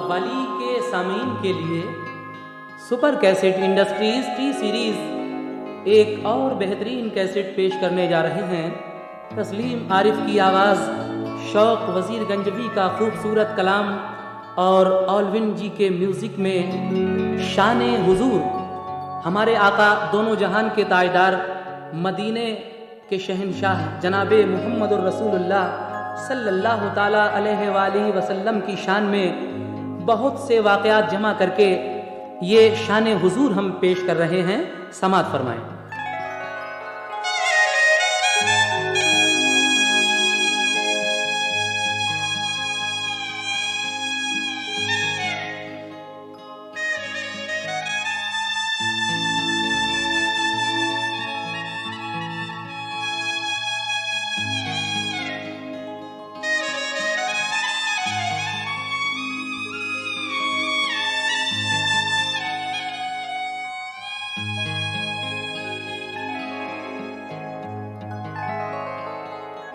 कव्वाली के सामीन के लिए super cassette industries T series एक और बेहतरीन कैसेट पेश करने जा रहे हैं। तस्लीम आरिफ की आवाज़, शौक वज़ीर गंजवी का खूबसूरत कलाम और ऑलविन जी के म्यूज़िक में शान हुजूर, हमारे आका दोनों जहान के ताजदार, मदीने के शहंशाह जनाबे मुहम्मदुर रसूलुल्लाह सल्लल्लाहु ताला अलैहि वसल्लम की शान में बहुत से वाक़यात जमा करके ये शान हुजूर हम पेश कर रहे हैं। समात फरमाएं।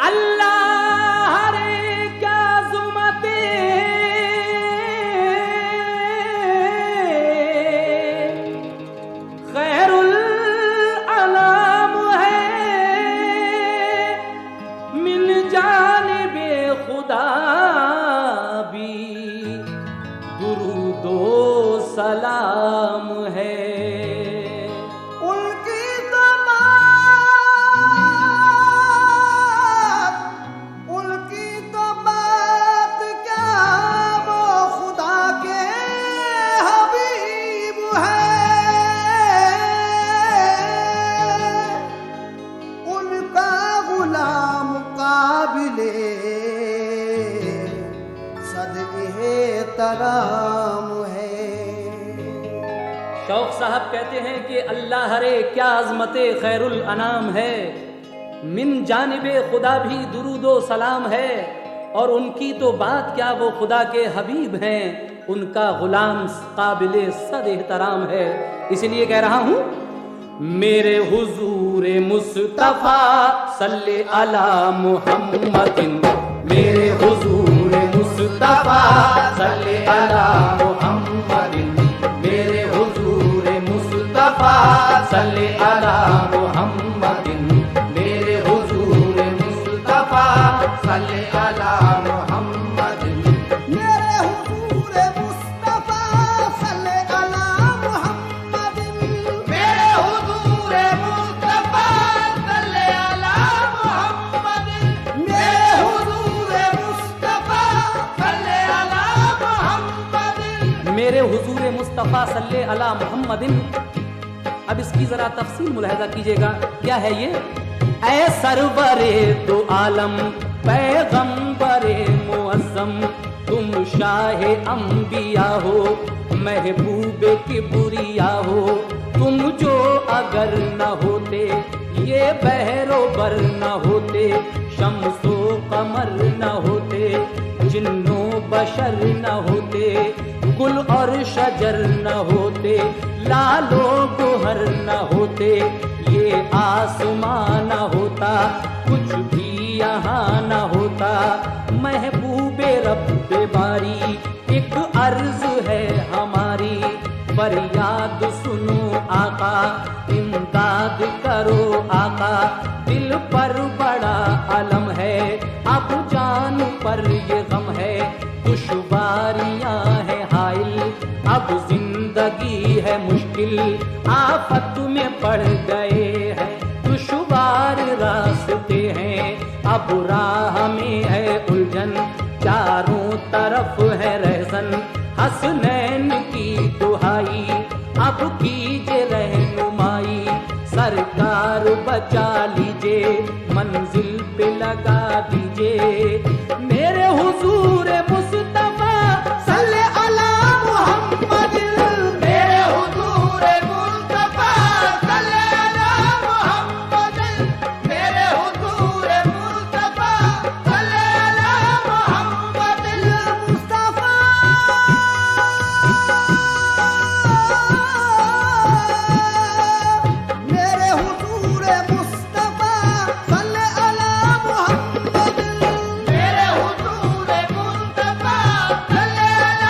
अल्लाह रे क्या ज़ुमते खैरुल अनाम है, मिन जानिबे खुदा भी दुरूदो सलाम है। शौक साहब कहते हैं कि अल्लाह रे क्या अज़मते खैरुल अनाम है, मिन जानिबे खुदा भी दुरूदो सलाम है। और उनकी तो बात क्या, वो खुदा के हबीब हैं, उनका गुलाम काबिले सद एहतराम है। इसलिए कह रहा हूँ, मेरे हुजूर मुस्तफा सल्ले अला मुहम्मदिन, मेरे हुजूर मुस्तफा सल्ले अला मुहम्मदिन, मेरे हुजूर मुस्तफा सल्ले अला मुहम्मदिन, मेरे हुजूर मुस्तफा सल्ले अला मुहम्मदिन, मेरे हुजूर मुस्तफा सल्ले अला मुहम्मदिन, मेरे हुजूर मुस्तफा सल्ले अला मुहम्मदिन, मेरे हुजूर मुस्तफा सल्ले अला मुहम्मदिन, मेरे हुजूर मुस्तफा सल्ले अला मुहम्मदिन। अब इसकी जरा तफसील मुलाहिजा कीजिएगा, क्या है ये? ऐ सरवरे दो आलम पैगंबरे मुअज्जम, तुम शाहे अंबिया हो, महबूबे किबरिया हो। तुम जो अगर न होते, ये बहरो बर न होते, शम्सो कमर न होते, जिन्नो बशर न होते, गुल और शजर न होते, लालो गोहर न होते, ये आसमां न होता, कुछ भी यहाँ न होता। महबूबे रब्बे बारी एक अर्ज है हमारी, फरियाद सुनो आका, इमदाद करो आका। दिल पर बड़ा अलम है, अब जान पर ये गम है, दुश्वारियां है हाइल, अब जिंदगी है मुश्किल, आफत में पड़ गए हैं, दुश्वार रास्ते हैं, अब राह में है उलझन, चारों तरफ है रहसन। हसनैन की दुहाई अब कीजिए रहनुमाई, सरकार बचा लीजिए, मंजिल पे लगा दीजिए। मेरे हुजूर मुस्तफा सल्ले अला मुहम्मदिन, मेरे हुजूर मुस्तफा सल्ले अला मुहम्मदिन, मेरे हुजूर मुस्तफा सल्ले अला मुहम्मदिन, मुस्तफा मेरे हुजूर मुस्तफा सल्ले अला मुहम्मदिन, मेरे हुजूर मुस्तफा सल्ले अला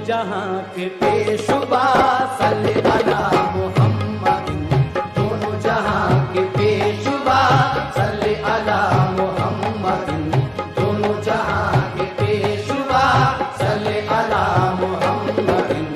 जहां के पेशवा सल्ले अला मुहम्मदिन, दोनों जहां के पेशवा सल्ले अला मुहम्मदिन, दोनों जहां के पेशवा सल्ले अला मुहम्मदिन।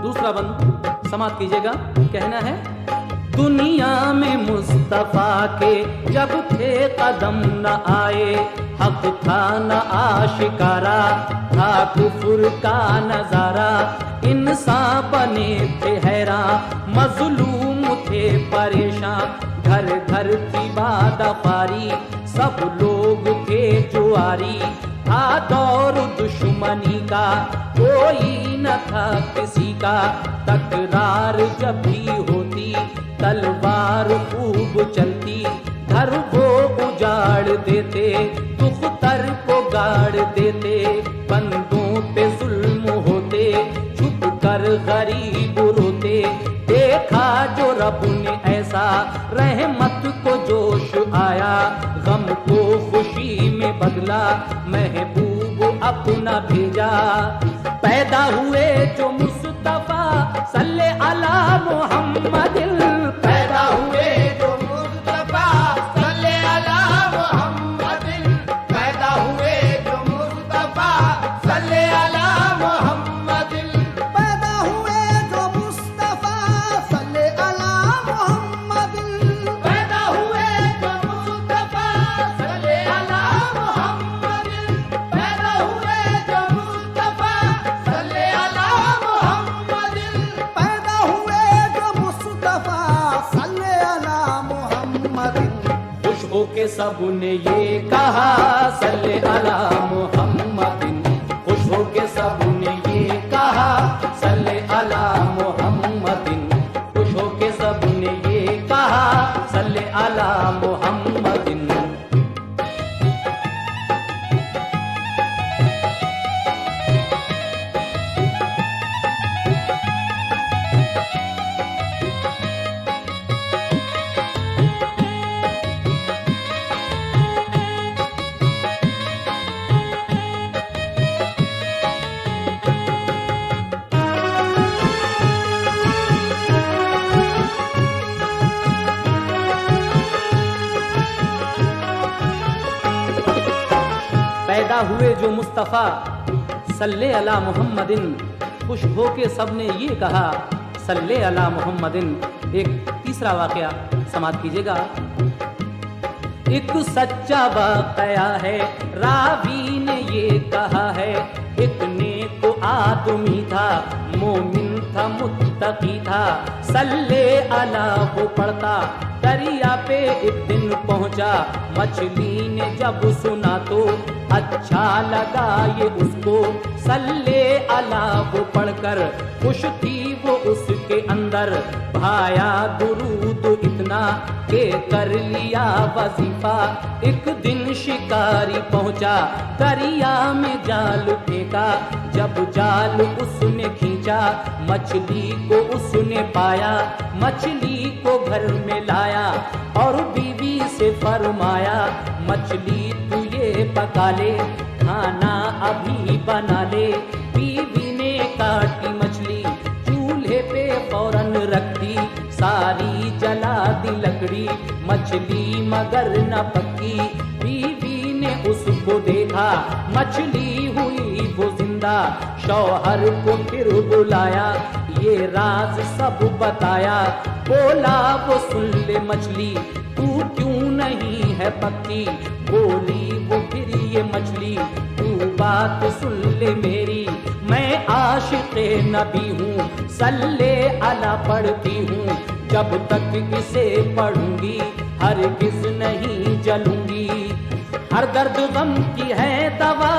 दूसरा बंद समाप्त कीजिएगा। कहना है, दुनिया में मुस्तफा के जब थे कदम न आए, हक था न आशिकारा, था कुफर का नजारा, इंसान बने थे हैरान, मजलूम थे परेशान, घर घर थी बादफारी, सब लोग थे जुआरी, था दौर दुश्मनी का, कोई न था किसी का, तकरार जब भी होती तलवार खूब चलती, घर वो उजाड़ देते, दुख्तर को गाड़ देते, बंदों पे जुल्म होते, छुप कर गरीब रोते, देखा जो रब ने ऐसा, रहमत को जोश आया, गम को खुशी में बदला, महबूब अपना भेजा, पैदा हुए जो मुस्तफा सल्ले अला मुहम्मदिन, पैदा हुए जो मुस्तफा सल्ले अला मुहम्मदिन, पैदा हुए जो मुस्तफा सल्ले अला मुहम्मदिन, पैदा हुए जो मुस्तफा सल्ले अला मुहम्मदिन, पैदा हुए जो मुस्तफा सल्ले अला मुहम्मदिन, पैदा हुए जो मुस्तफा सल्ले अला मुहम्मदिन, पैदा हुए जो मुस्तफा सल्ले अला मुहम्मदिन। खुश होके सबने ये कहा सल्ले अला मुहम्मदिन, खुश होके सबने ये कहा सल्ले अला मुहम्मदिन, खुश होके सबने ये कहा सल्ले अला मुहम्मदिन। पैदा हुए जो मुस्तफ़ा सल्ले अला मुहम्मदिन, खुश होके सबने ये कहा सल्ले अला मुहम्मदिन। एक तीसरा वाकया समाप्त कीजिएगा। एक सच्चा वाकया है, रावी ने ये कहा है, एक नेक आदमी था, मोमिन था, मुत्तकी था, सल्ले अला वो पढ़ता, दरिया पे एक दिन पहुंचा, मछली ने जब सुना तो अच्छा लगा ये उसको, सल्ले अला वो पढ़कर खुश थी वो उसके अंदर, भाया दुरूद इतना के कर लिया वजीफा। एक दिन शिकारी पहुंचा, दरिया में जाल फेंका, जब जाल उसने खींचा, मछली को उसने पाया, मछली को घर में लाया और बीवी से फरमाया, मछली तू ये पका ले, खाना अभी बना ले। बीवी ने काटी मछली, चूल्हे पे फौरन रख दी, सारी जला दी लकड़ी, मछली मगर न पकी। बीवी ने उसको देखा, मछली हुई वो जिंदा, शौहर को फिर बुलाया, ये राज सब बताया, बोला वो सुन ले मछली, तू क्यों नहीं है पक्की। बोली वो फिर ये मछली, तू बात सुन ले मेरी, मैं आशिक इश्क़े नबी हूँ, सल्ले अला पढ़ती हूँ, जब तक इसे पढ़ूंगी हरगिज़ नहीं जलूंगी। हर दर्द गम की है दवा,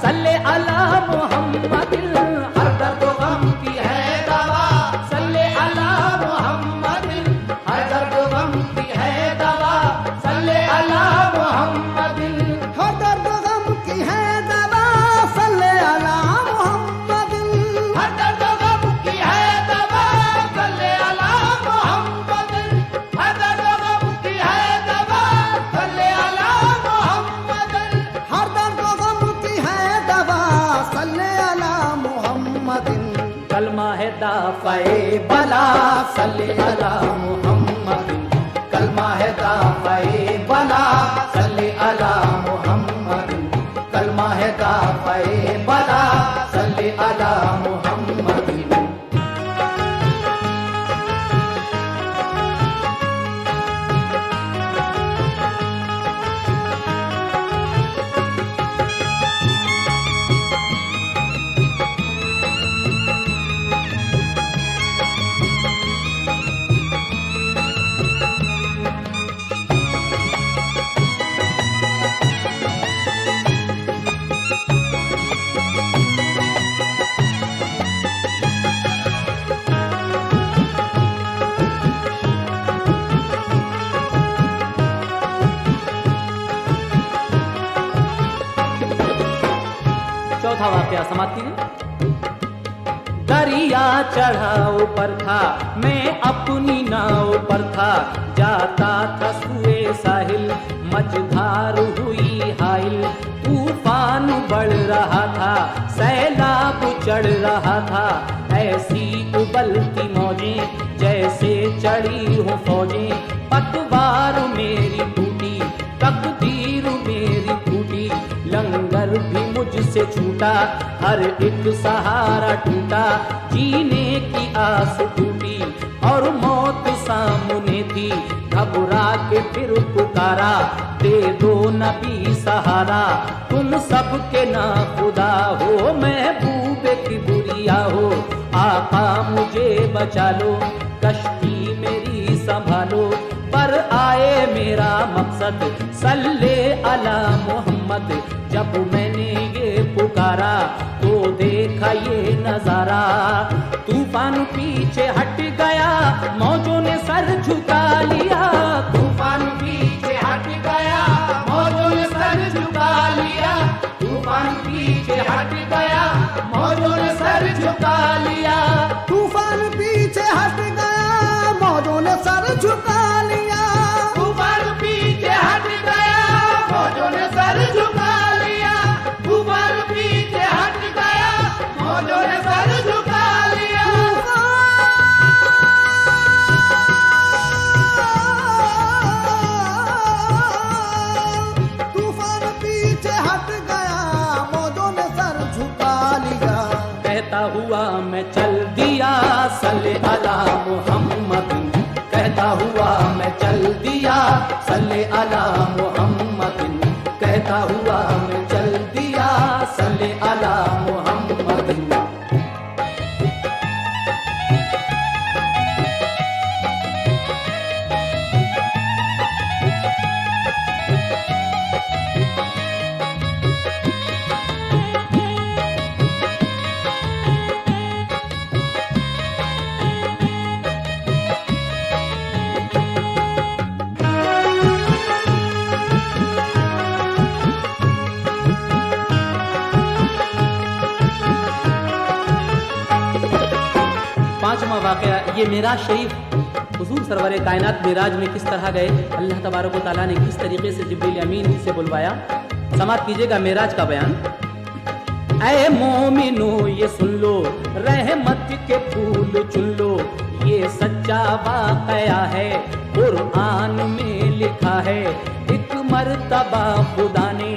सल्ले अला मुहम्मदिन, हर दर्द गम की है दवा, सल्ले अला मुहम्मदिन, हर दर्द गम की है दवा, सल्ले अला मुहम्मदिन। हर दर्द गम की है दवा, सल्ले अला मुहम्मदिन, हर दर्द गम की है दवा, सल्ले अला मुहम्मदिन, हर दर्द गम की है दवा, सल्ले अला मुहम्मदिन। हर दर्द गम की है दवा, सल्ले अला मुहम्मदिन। कलमा है दाफ़े बला, सल्ले अला मुहम्मदिन, कलमा है दाफ़े बला, सल्ले अला मुहम्मदिन, कलमा है दाफ़े बला, सल्ले अला मुहम्मदिन। चौथा वाक्य समाप्ति में। दरिया चढ़ाओ पर था, मैं अपनी नाव पर था, जाता था सुए साहिल, मझधार हुई हाइल, तूफान बढ़ रहा था, सैलाब चढ़ रहा था, ऐसी उबलती मौजें जैसे चढ़ी हो फौजें, पतवार मेरी टूटी, तकदीर मेरी टूटी, लंगर भी मुझसे छूटा, हर एक सहारा टूटा, जीने की आस टूटी और मौत सामने थी, घबरा के फिर पुकारा, दे दो नबी सहारा, तुम सबके ना खुदा हो, महबूब की बुरिया हो, आका मुझे बचा लो, कश्ती मेरी संभालो, पर आए मेरा मकसद, सल्ले अला मोहम्मद। जब मैंने ये पुकारा तो देखा ये नजारा, तूफान पीछे हट गया, मौजों ने सर झुका लिया, तूफान पीछे हट गया, मौजों ने सर झुका लिया, तूफान पीछे हट गया, मौजों ने सर झुका लिया, तूफान पीछे हट गया, मौजों ने सर झुका लिया, तूफान पीछे हट गया, मौजों ने सर झुका लिया, तूफान पीछे हट गया, मौजों ने सर झुका लिया। तूफान पीछे हट गया, मौजों ने सर झुका लिया। कहता हुआ मैं चल दिया, सल्ले अला मुहम्मद, कहता हुआ मैं चल दिया, सल्ले अला मुहम्मद, कहता हुआ मैं चल दिया, सल्ले अला मुहम्मद। पांचवा वाकया ये मेराज शरीफ, हुजूर सरवर कायनात मेराज में किस तरह गए, अल्लाह तबारक व तआला ने किस तरीके से जिब्रील अमीन से बुलवाया। समाप्त कीजिएगा मेराज का बयान। ऐ मोमिनो ये सुन लो, रहमत के फूल चुन लो, ये सच्चा वाकया है, कुरान में लिखा है, एक मर्तबा खुदा ने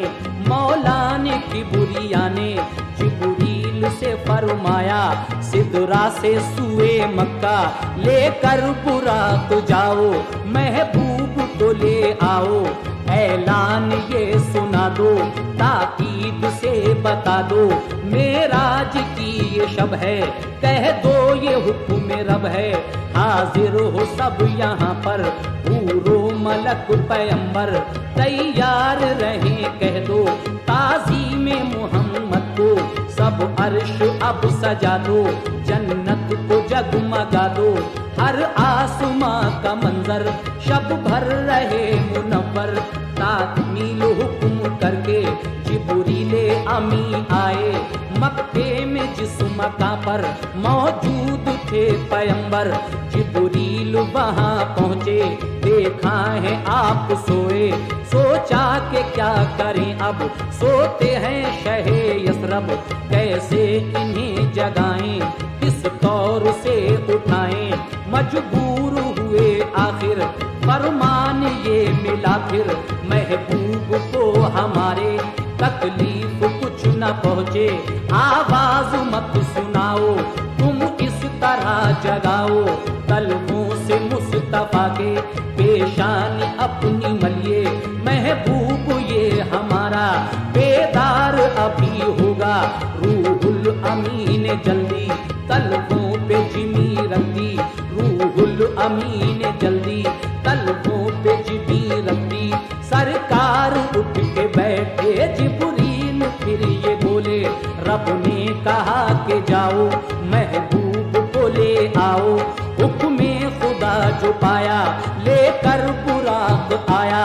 मौला ने किबरिया ने जिब्रील से फरमाया, सिदरा से सुए मक्का लेकर बुराक जाओ, महबूब को ले आओ, ऐलान ये सुना दो, ताकीद से बता दो, मेराज की ये शब है, कह दो ये हुक्म रब है, हाजिर हो सब यहाँ पर, पूरो मलक पैगंबर, तैयार रहे कह दो, ताज़ीम मोहम्मद को, सब अर्श अब सजा दो, जन्नत को जगमगा दो, हर आसमां का मंजर शब भर रहे मुनव्वर, ताकमील हुक्म करके जिब्रीले अमी आए, मक्के में जिस मका पर मौजूद थे पैगंबर, जिब्रील वहां पहुंचे, देखा है आप सोए, सोचा कि क्या करें अब, सोते हैं शहे यसरब, कैसे इन्हें जगाएं, किस तौर से उठाएं, मजबूर हुए आखिर, फरमान ये मिला फिर, महबूब को हमारे, तकलीफ कुछ न पहुँचे, आवाज मत सुनाओ, तुम इस तरह जगाओ, तलवों से मुस्तफा के पेशानी अपनी मलिए, महबूब ये हमारा बेदार अभी होगा, रूहुल अमीन जल्दी तलवों पे जिमी रख दी, रूहुल अमीन जल्दी तलवों पे जिमी रख दी, सरकार उठ के बैठे जिब्रील फिर ये बोले, रब ने कहा कि जाओ, महबूब को ले आओ, हुक्मे खुदा जो पाया, लेकर बुराक आया,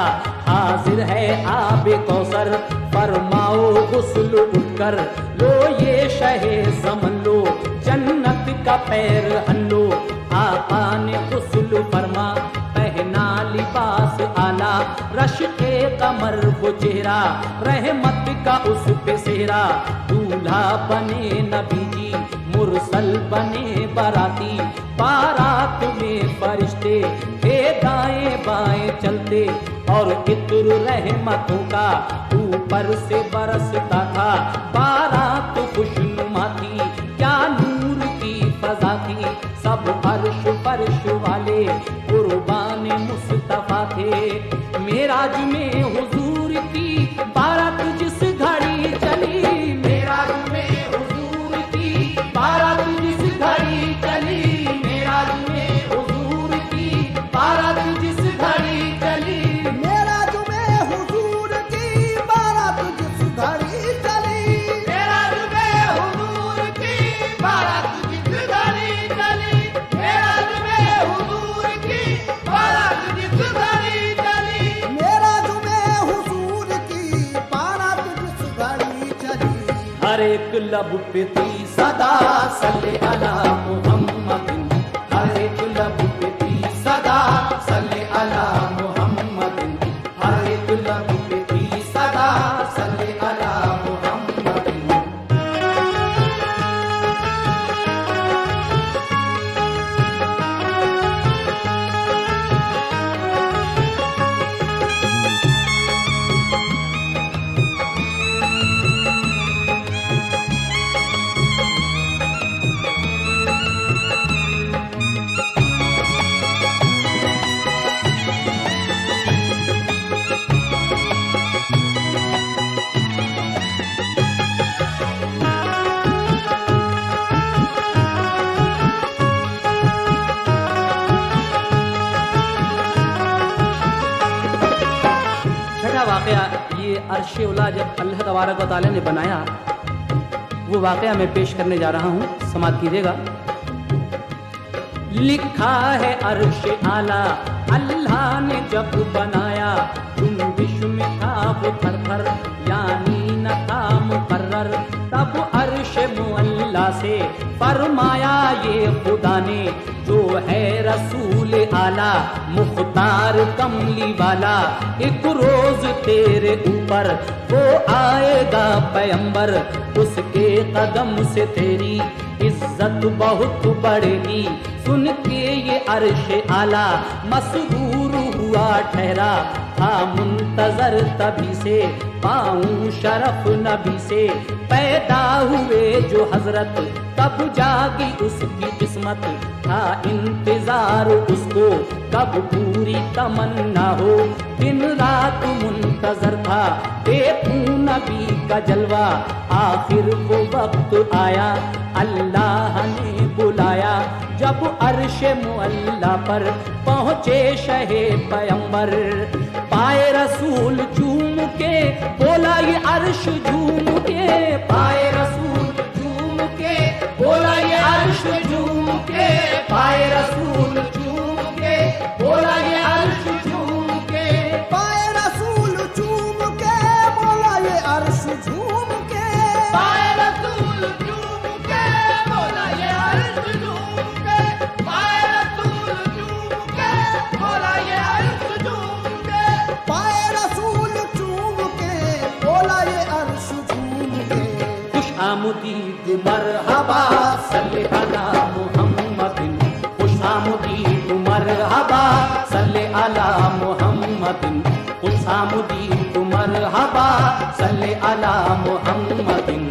हाजिर है आबे कौसर, फरमाओ गुस्ल उठकर, लो ये शहे समन लो, जन्नत का पैर हल्लो, आका ने गुस्ल फरमा, पहना लिबास आला, रश के कमर वो चेहरा, रहमत का उस पे सेहरा, दूल्हा बने नबी जी, मुरसल बने बाराती, बारात में फरिश्ते थे दाएं बाएं चलते, और इत्र रहमतों का ऊपर से बरसता था, बारात खुशनुमा थी, क्या नूर की फजा थी, सब अर्श फर्श वाले कुर्बान मुस्तफा थे, मेराज में हुजूर की बारात जिस घड़ी चली, मेराज में हुजूर की बारात जिस घड़ी चली, मेराज में हुजूर की बारात जिस घड़ी चली, मेराज में हुजूर की बारात जिस घड़ी चली, मेराज में हुजूर की बारात जिस घड़ी चली, मेराज में हुजूर की बारात जिस घड़ी चली, मेराज में हुजूर की बारात जिस घड़ी चली, हर एक लब पे थी सदा सल्ले अला मुहम्मदिन, हर एक लब पे थी सदा सल्ले अला मुहम्मदिन, हर एक लब पे थी सदा सल्ले अला मुहम्मदिन। वाक़या ये अर्श उला जब अल्लाह तबारक व तआला ने बनाया, वो वाक़या मैं पेश करने जा रहा हूँ, समात कीजिएगा। लिखा है अर्श आला अल्लाह ने जब बनाया, जुम्बिश में था वो थर-थर, यानी न था मुकर्रर, तब अर्श मुअल्ला से फरमाया ये खुदा ने, जो है रसूल आला मुख्तार कमली वाला, एक रोज तेरे ऊपर वो आएगा पैगंबर, उसके कदम से तेरी इज्जत बहुत बढ़ेगी। सुन के ये अर्श आला मसरूर हुआ ठहरा, था मुंतजर तभी से, पाऊं शरफ नबी से। पैदा हुए जो हजरत तब जागी उसकी किस्मत, था इंतजार उसको कब पूरी तमन्ना हो। दिन रात मुंतजर था देखूं नबी का जलवा, आखिर वो वक्त आया अल्लाह ने बुलाया। जब अर्श मुअल्ला पर पहुँचे शहे पैगंबर, पाए रसूल झूम के बोला ये अर्श झूम के। पाए रसूल झूम के बोला ये अर्श झूम के। पाए रसूल झूम के बोला ये अर्श झूम के। पाए रसूल झूम के बोला ये अर्श झूम के। पाए रसूल झूम के बोला ये अर्श झूम के। पाए रसूल झूम के बोला ये अर्श झूम के। पाए रसूल झूम के बोला ये अर्श झूम के। खुश आमदीद मरहबा सल्ले अला मुहम्मदिन। खुश आमदीद मरहबा सल्ले अला मुहम्मदिन। खुश आमदीद मरहबा सल्ले अला मुहम्मदिन।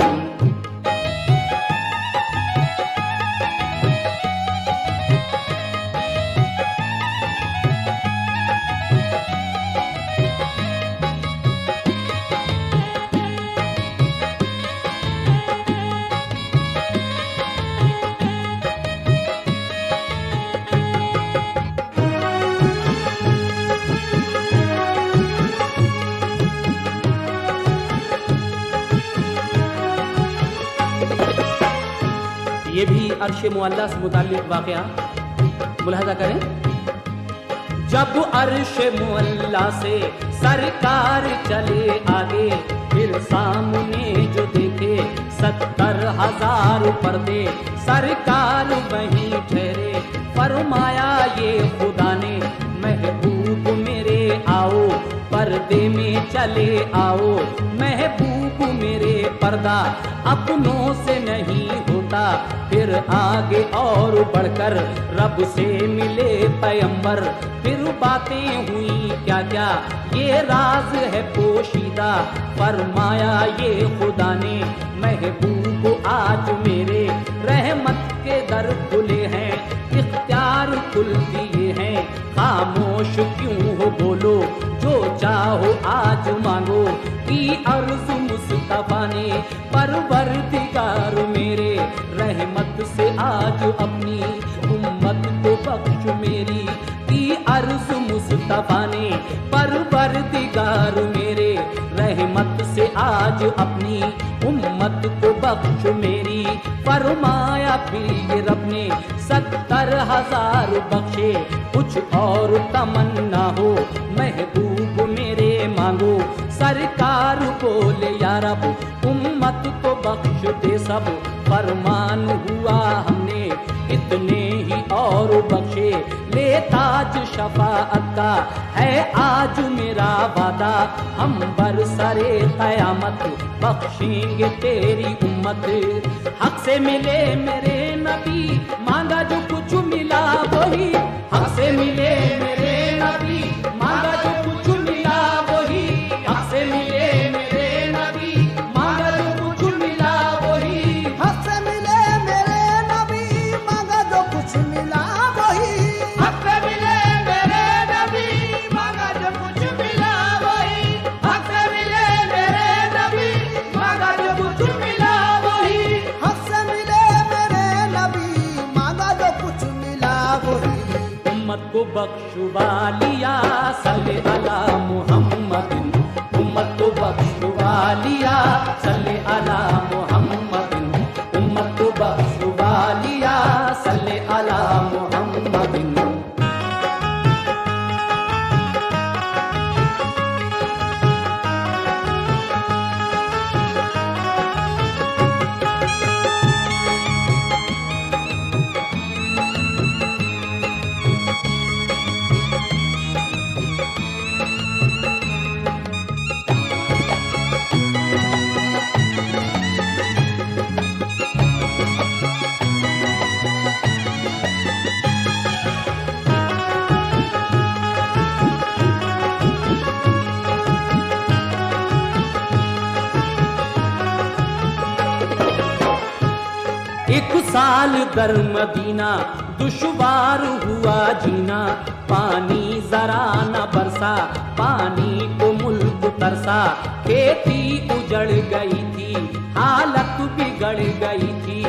ये भी अर्श मुअल्ला से मुताल्लिक वाक़या मुलाहजा करें। जब अर्श मुअल्ला से सरकार चले आगे, फिर सामने जो देखे 70,000 पर्दे, सरकार वहीं ठहरे। फरमाया ये खुदा ने महबूब मेरे आओ, पर्दे में चले आओ। महबूब मेरे पर्दा अपनों से नहीं होता, फिर आगे और बढ़कर रब से मिले पैगंबर। फिर बातें हुई क्या क्या ये राज है पोशीदा, फरमाया ये खुदा ने महबूब आज मेरे रहमत के दर खुले हैं, इख्तियार खुल दिए हैं। खामोश क्यों हो बोलो जो चाहो आज मांगो, की अर्ज मुस्तफा ने परवरदिगार मेरे रहमत से आज अपनी उम्मत को बख्श मेरी। की अर्ज मुस्तफा ने परवरदिगार मेरे रहमत से आज अपनी उम्मत को बख्श मेरी। फरमाया फिर ये रब ने 70,000 बख्शे, कुछ और तमन्ना हो महबूब मेरे मांगो। सरकार बोले या रब उम्मत को बख्श दे सब, फरमान हुआ हमने इतने ही और बख्शे। ले ताज शफाअत का है आज मेरा वादा, हम बरसरे कयामत बख्शेंगे तेरी उम्मत। हक से मिले मेरे नबी मांगा जो कुछ मिला वही, हक से मिले मेरे नबी मांगा जो कुछ मिला वही। हक से मिले मेरे नबी मांगा जो कुछ मिला वही। हक से मिले मेरे नबी मांगा जो कुछ मिला वही। हक से मिले मेरे नबी मांगा जो कुछ मिला वही। हक से मिले मेरे नबी मांगा जो कुछ मिला वही। हक से मिले मेरे नबी मांगा जो कुछ मिला वही। उम्मत को बख्शवा लिया सल्ले अला मुहम्मदिन। उम्मत को बख्शवा लिया सल्ले अला मुहम्मदिन। उम्मत को बख्शवा लिया सल्ले अला मुहम्मदिन। साल दर मदीना दुश्वार हुआ जीना, पानी जरा न बरसा, पानी को मुल्क तरसा, खेती उजड़ गई थी, हालत बिगड़ गई थी,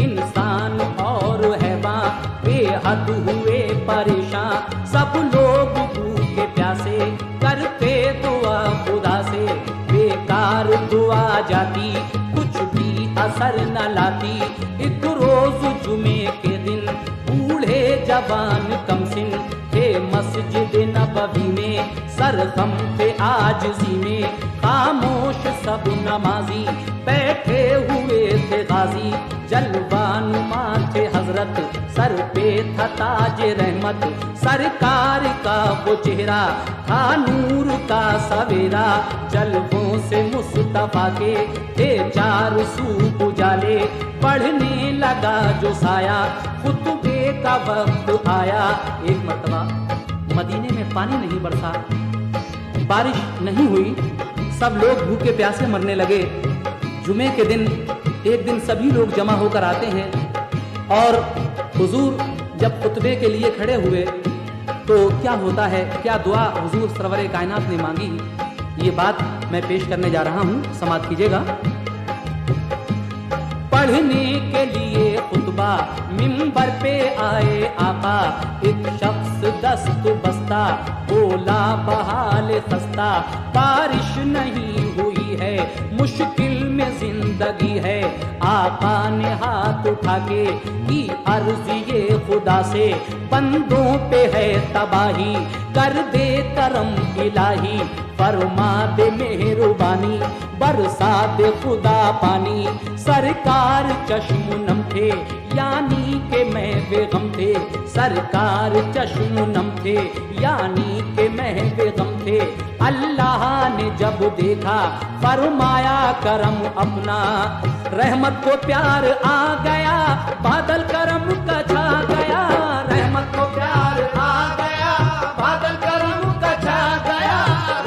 इंसान और हैवान बेहद हुए परेशान, सब लोग भूखे प्यासे करते दुआ खुदा से, बेकार दुआ जाती कुछ भी असर न लाती, एक रोज जुमे के दिन बूढ़े जवान कमसिन थे मस्जिद नबवी में, सरगम थे आजिज़ी में, खामोश सब नमाजी बैठे हुए थे गाजी, जलवानुमा थे हजरत सर पे था ताज रहमत, सरकार का वो चेहरा था नूर का सवेरा, जलवों से मुस्तफा के थे चार सू उजाले, पढ़ने लगा जो साया खुतबे का वक्त आया। एक मरतबा मदीने में पानी नहीं बरसा, बारिश नहीं हुई, सब लोग भूखे प्यासे मरने लगे। जुमे के दिन एक दिन सभी लोग जमा होकर आते हैं और हुजूर जब खुतबे के लिए खड़े हुए तो क्या होता है, क्या दुआ हुजूर सरवरे कायनात ने मांगी, ये बात मैं पेश करने जा रहा हूँ, समाअत कीजिएगा। पढ़ने के लिए खुतबा मिंबर पे आए आका, एक शख्स दस्त बस्ता बोला बहाल खस्ता, बारिश नहीं हुई है मुश्किल में जिंदगी है, आका ने हाथ उठा के की अर्ज ये खुदा से, बंदों पे है तबाही कर दे करम इलाही, फरमा दे मेहरबानी बरसा दे खुदा पानी, सरकार चश्म नम थे यानी के मैं बेगम थे, सरकार चश्म नम थे यानी के मैं बेगम थे, अल्लाह ने जब देखा फरमाया करम अपना, रहमत को प्यार आ गया बादल करम का छा गया, रहमत को प्यार आ गया बादल करम का छा गया,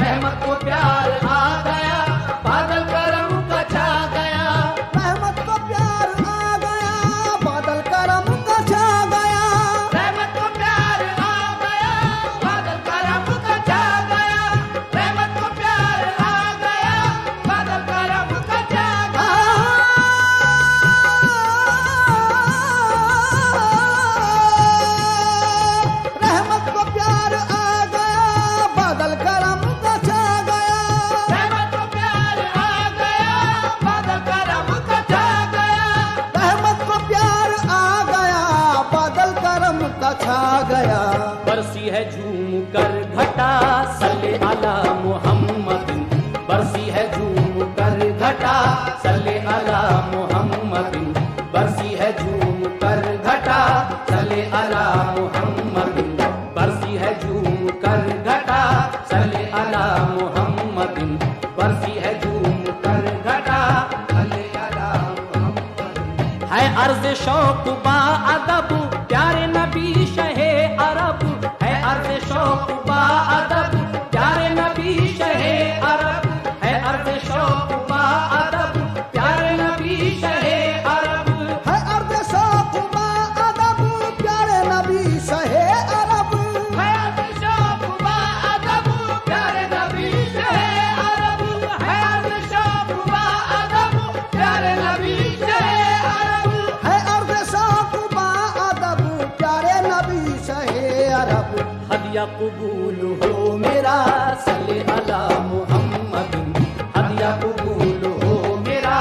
रहमत को प्यार आ गया बादल करम का छा गया, रहमत को प्यार आ गया बादल करम का छा गया, रहमत को प्यार आ गया बादल करम का छा गया, रहमत को प्यार आ गया बादल करम का छा गया। रहमत को प्यार आ गया बादल करम का छा गया, रहमत को प्यार आ गया बादल करम का छा गया, रहमत को प्यार आ गया बादल करम का छा गया, बरसी है झूम कर घटा सल्ले अला मुहम्मद, बरसी है झूम कर घटा सल्ले अला मुहम्मद, बरसी है झूम कर घटा सल्ले अला मुहम्मद, बरसी है झूम कर घटा सल्ले अला मुहम्मद, बरसी है झूम कर घटा सल्ले अला मुहम्मद। है अर्ज़ शौक बा अदब प्यारे नबी शहे अरब, है अर्ज़ शौक बा अदब प्यारे नबी शहे अरब, है अर्ज़ शौक बा अदब प्यारे नबी शहे अरब, है अर्द शौक बा अदब प्यारे नबी शहे अरब, है अर्ज़ शौक बा अदब प्यारे नबी शहे अरब, है अर्ज़ शौक बा अदब प्यारे नबी शहे अरब। है अर्द शौक बा अदब प्यारे नबी शहे अरब, हदिया कबूल हो मेरा सल्ले अला मुहम्मद, हदिया कबूल हो मेरा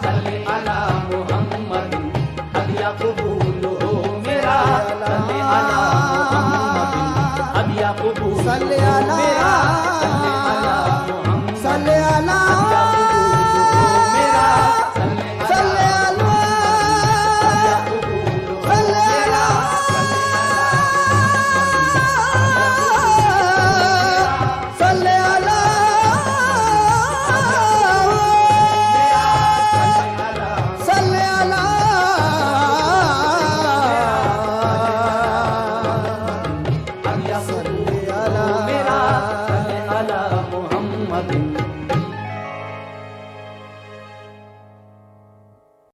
सल्ले अला मुहम्मद, हदिया कबूल हो मेरा सल्ले अला मुहम्मद, हदिया कबूल सल्ले हो अला